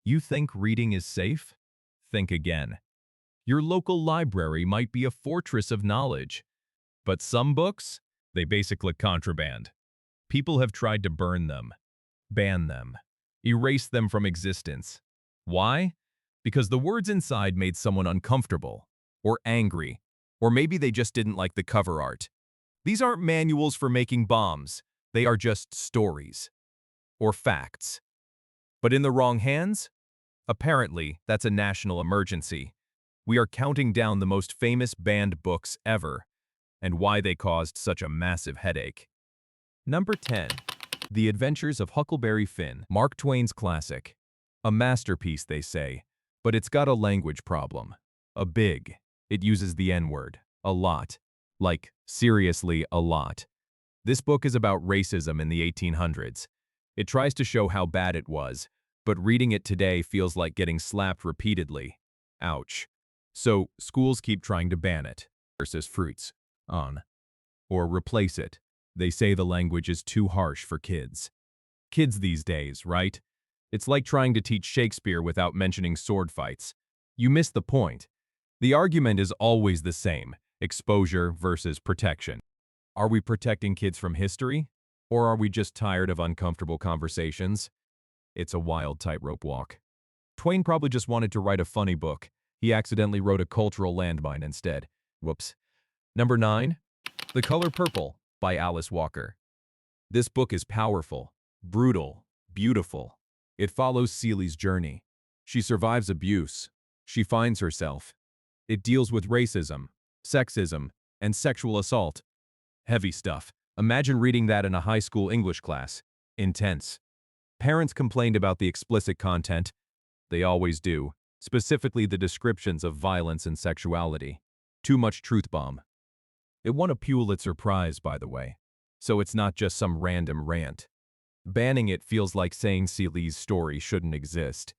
You think reading is safe? Think again. Your local library might be a fortress of knowledge, but some books, they basically contraband. People have tried to burn them, ban them, erase them from existence. Why? Because the words inside made someone uncomfortable, or angry, or maybe they just didn't like the cover art. These aren't manuals for making bombs. They are just stories, or facts. But in the wrong hands? Apparently, that's a national emergency. We are counting down the most famous banned books ever, and why they caused such a massive headache. Number 10. The Adventures of Huckleberry Finn, Mark Twain's classic. A masterpiece, they say, but it's got a language problem. It uses the N-word. A lot. Like, seriously, a lot. This book is about racism in the 1800s. It tries to show how bad it was, but reading it today feels like getting slapped repeatedly. Ouch. So, schools keep trying to ban it. Versus fruits. On. Or replace it. They say the language is too harsh for kids. Kids these days, right? It's like trying to teach Shakespeare without mentioning sword fights. You miss the point. The argument is always the same: exposure versus protection. Are we protecting kids from history? Or are we just tired of uncomfortable conversations? It's a wild tightrope walk. Twain probably just wanted to write a funny book. He accidentally wrote a cultural landmine instead. Whoops. Number 9. The Color Purple by Alice Walker. This book is powerful, brutal, beautiful. It follows Celie's journey. She survives abuse. She finds herself. It deals with racism, sexism, and sexual assault. Heavy stuff. Imagine reading that in a high school English class. Intense. Parents complained about the explicit content. They always do. Specifically the descriptions of violence and sexuality. Too much truth bomb. It won a Pulitzer Prize, by the way. So it's not just some random rant. Banning it feels like saying Celie's story shouldn't exist,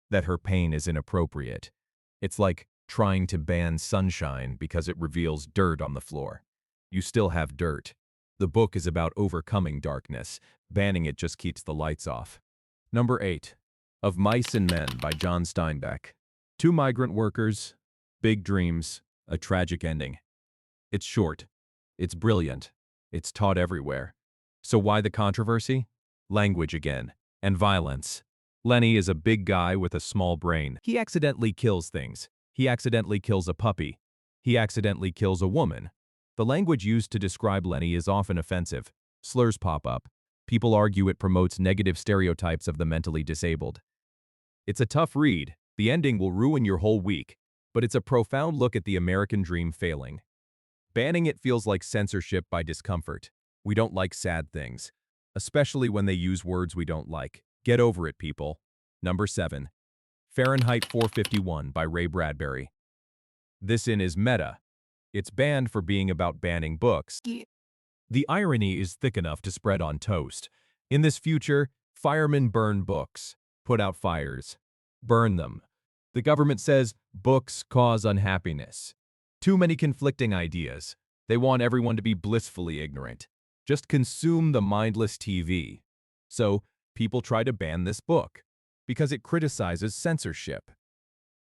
that her pain is inappropriate. It's like trying to ban sunshine because it reveals dirt on the floor. You still have dirt. The book is about overcoming darkness. Banning it just keeps the lights off. Number 8. Of Mice and Men by John Steinbeck. 2 migrant workers, big dreams, a tragic ending. It's short. It's brilliant. It's taught everywhere. So why the controversy? Language again. And violence. Lenny is a big guy with a small brain. He accidentally kills things. He accidentally kills a puppy. He accidentally kills a woman. The language used to describe Lenny is often offensive. Slurs pop up. People argue it promotes negative stereotypes of the mentally disabled. It's a tough read. The ending will ruin your whole week, but it's a profound look at the American dream failing. Banning it feels like censorship by discomfort. We don't like sad things, especially when they use words we don't like. Get over it, people. Number 7. Fahrenheit 451 by Ray Bradbury. This is meta. It's banned for being about banning books. The irony is thick enough to spread on toast. In this future, firemen burn books, put out fires, burn them. The government says books cause unhappiness. Too many conflicting ideas. They want everyone to be blissfully ignorant. Just consume the mindless TV. So, people try to ban this book because it criticizes censorship.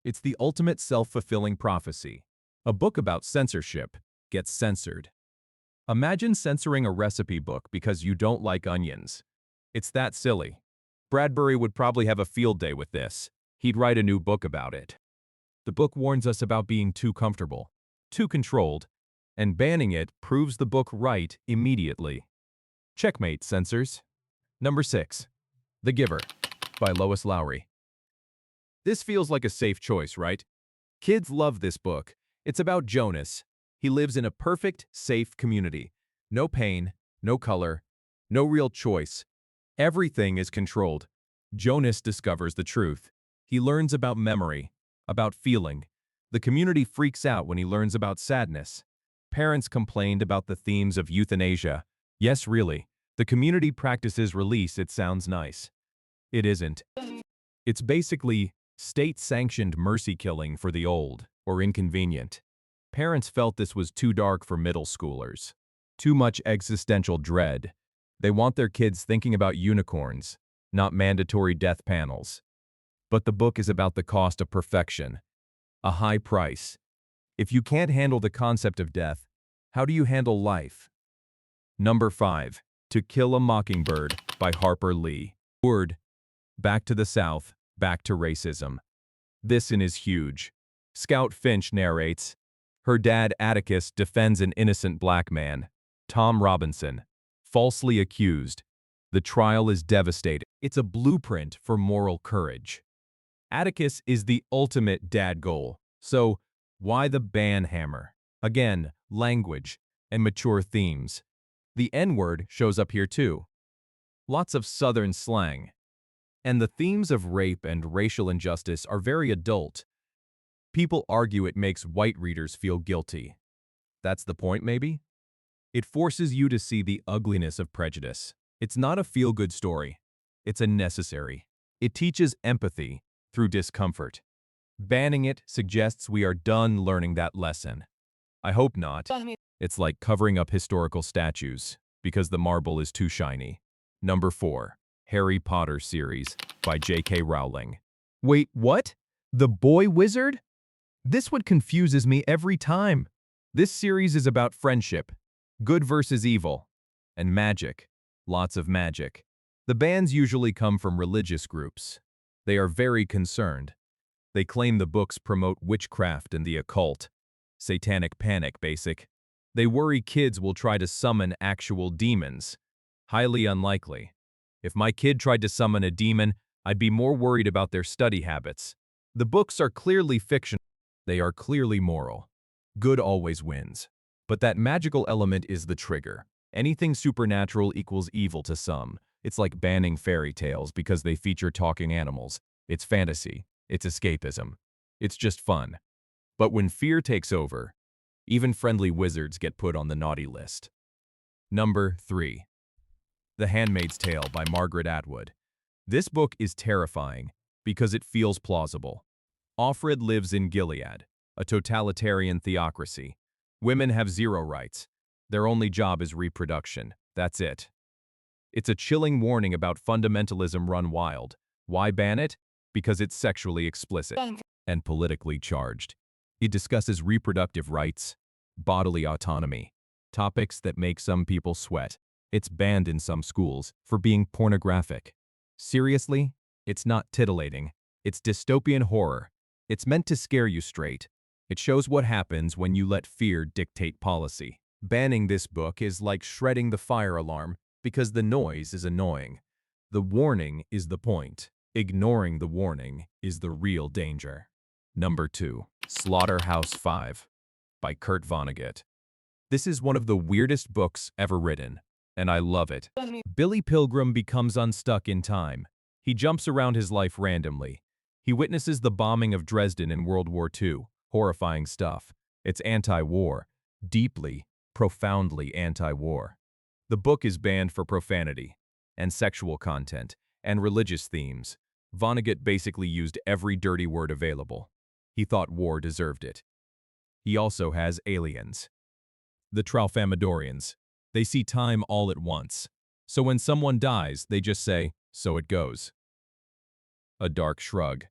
It's the ultimate self-fulfilling prophecy. A book about censorship gets censored. Imagine censoring a recipe book because you don't like onions. It's that silly. Bradbury would probably have a field day with this. He'd write a new book about it. The book warns us about being too comfortable, too controlled, and banning it proves the book right immediately. Checkmate, censors. Number 6. The Giver by Lois Lowry. This feels like a safe choice, right? Kids love this book. It's about Jonas. He lives in a perfect, safe community. No pain, no color, no real choice. Everything is controlled. Jonas discovers the truth. He learns about memory, about feeling. The community freaks out when he learns about sadness. Parents complained about the themes of euthanasia. Yes, really. The community practices release. It sounds nice. It isn't. It's basically state-sanctioned mercy killing for the old or inconvenient. Parents felt this was too dark for middle schoolers. Too much existential dread. They want their kids thinking about unicorns, not mandatory death panels. But the book is about the cost of perfection, a high price. If you can't handle the concept of death, how do you handle life? Number 5. To Kill a Mockingbird by Harper Lee. Word. Back to the South, back to racism. This one is huge. Scout Finch narrates. Her dad, Atticus, defends an innocent black man, Tom Robinson, falsely accused. The trial is devastating. It's a blueprint for moral courage. Atticus is the ultimate dad goal. So, why the ban hammer? Again, language and mature themes. The N-word shows up here too. Lots of Southern slang. And the themes of rape and racial injustice are very adult. People argue it makes white readers feel guilty. That's the point, maybe? It forces you to see the ugliness of prejudice. It's not a feel-good story. It's a necessary. It teaches empathy through discomfort. Banning it suggests we are done learning that lesson. I hope not. It's like covering up historical statues because the marble is too shiny. Number 4. Harry Potter series by J.K. Rowling. Wait, what? The boy wizard? This one confuses me every time. This series is about friendship, good versus evil, and magic. Lots of magic. The bans usually come from religious groups. They are very concerned. They claim the books promote witchcraft and the occult. Satanic panic, basic. They worry kids will try to summon actual demons. Highly unlikely. If my kid tried to summon a demon, I'd be more worried about their study habits. The books are clearly fictional. They are clearly moral. Good always wins. But that magical element is the trigger. Anything supernatural equals evil to some. It's like banning fairy tales because they feature talking animals. It's fantasy. It's escapism. It's just fun. But when fear takes over, even friendly wizards get put on the naughty list. Number 3. The Handmaid's Tale by Margaret Atwood. This book is terrifying because it feels plausible. Offred lives in Gilead, a totalitarian theocracy. Women have zero rights. Their only job is reproduction. That's it. It's a chilling warning about fundamentalism run wild. Why ban it? Because it's sexually explicit and politically charged. It discusses reproductive rights, bodily autonomy, topics that make some people sweat. It's banned in some schools for being pornographic. Seriously? It's not titillating. It's dystopian horror. It's meant to scare you straight. It shows what happens when you let fear dictate policy. Banning this book is like shredding the fire alarm because the noise is annoying. The warning is the point. Ignoring the warning is the real danger. Number 2. Slaughterhouse-Five by Kurt Vonnegut. This is one of the weirdest books ever written, and I love it. Billy Pilgrim becomes unstuck in time. He jumps around his life randomly. He witnesses the bombing of Dresden in World War II. Horrifying stuff. It's anti-war. Deeply, profoundly anti-war. The book is banned for profanity, and sexual content, and religious themes. Vonnegut basically used every dirty word available. He thought war deserved it. He also has aliens. The Tralfamadorians. They see time all at once. So when someone dies, they just say, "So it goes." A dark shrug.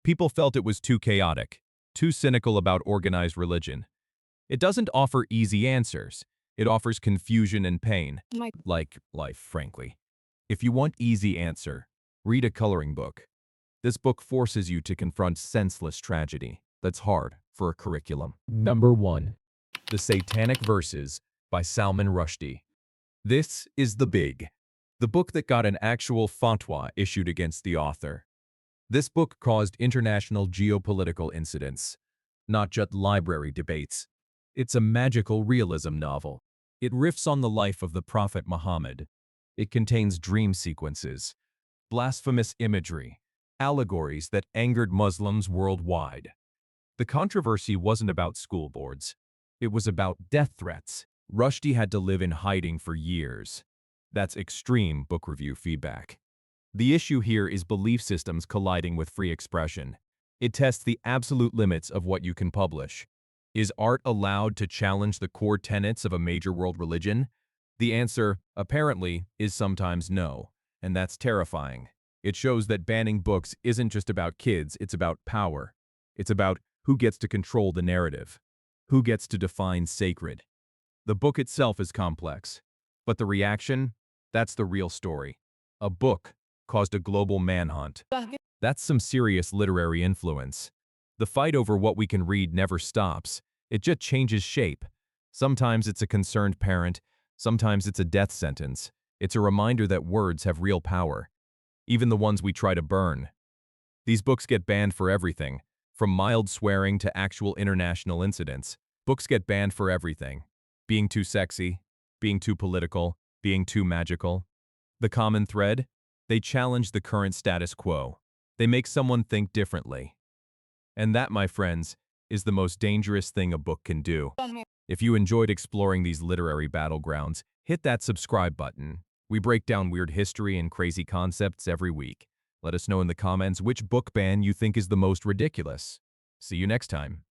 People felt it was too chaotic, too cynical about organized religion. It doesn't offer easy answers. It offers confusion and pain. Like life, frankly. If you want easy answer, read a coloring book. This book forces you to confront senseless tragedy that's hard for a curriculum. Number 1. The Satanic Verses by Salman Rushdie. This is the book that got an actual fatwa issued against the author. This book caused international geopolitical incidents, not just library debates. It's a magical realism novel. It riffs on the life of the Prophet Muhammad. It contains dream sequences, blasphemous imagery, allegories that angered Muslims worldwide. The controversy wasn't about school boards. It was about death threats. Rushdie had to live in hiding for years. That's extreme book review feedback. The issue here is belief systems colliding with free expression. It tests the absolute limits of what you can publish. Is art allowed to challenge the core tenets of a major world religion? The answer, apparently, is sometimes no, and that's terrifying. It shows that banning books isn't just about kids, it's about power. It's about who gets to control the narrative, who gets to define sacred. The book itself is complex, but the reaction, that's the real story. A book caused a global manhunt. That's some serious literary influence. The fight over what we can read never stops. It just changes shape. Sometimes it's a concerned parent, sometimes it's a death sentence. It's a reminder that words have real power, even the ones we try to burn. These books get banned for everything, from mild swearing to actual international incidents. Books get banned for everything. Being too sexy, being too political, being too magical. The common thread? They challenge the current status quo. They make someone think differently. And that, my friends, is the most dangerous thing a book can do. If you enjoyed exploring these literary battlegrounds, hit that subscribe button. We break down weird history and crazy concepts every week. Let us know in the comments which book ban you think is the most ridiculous. See you next time.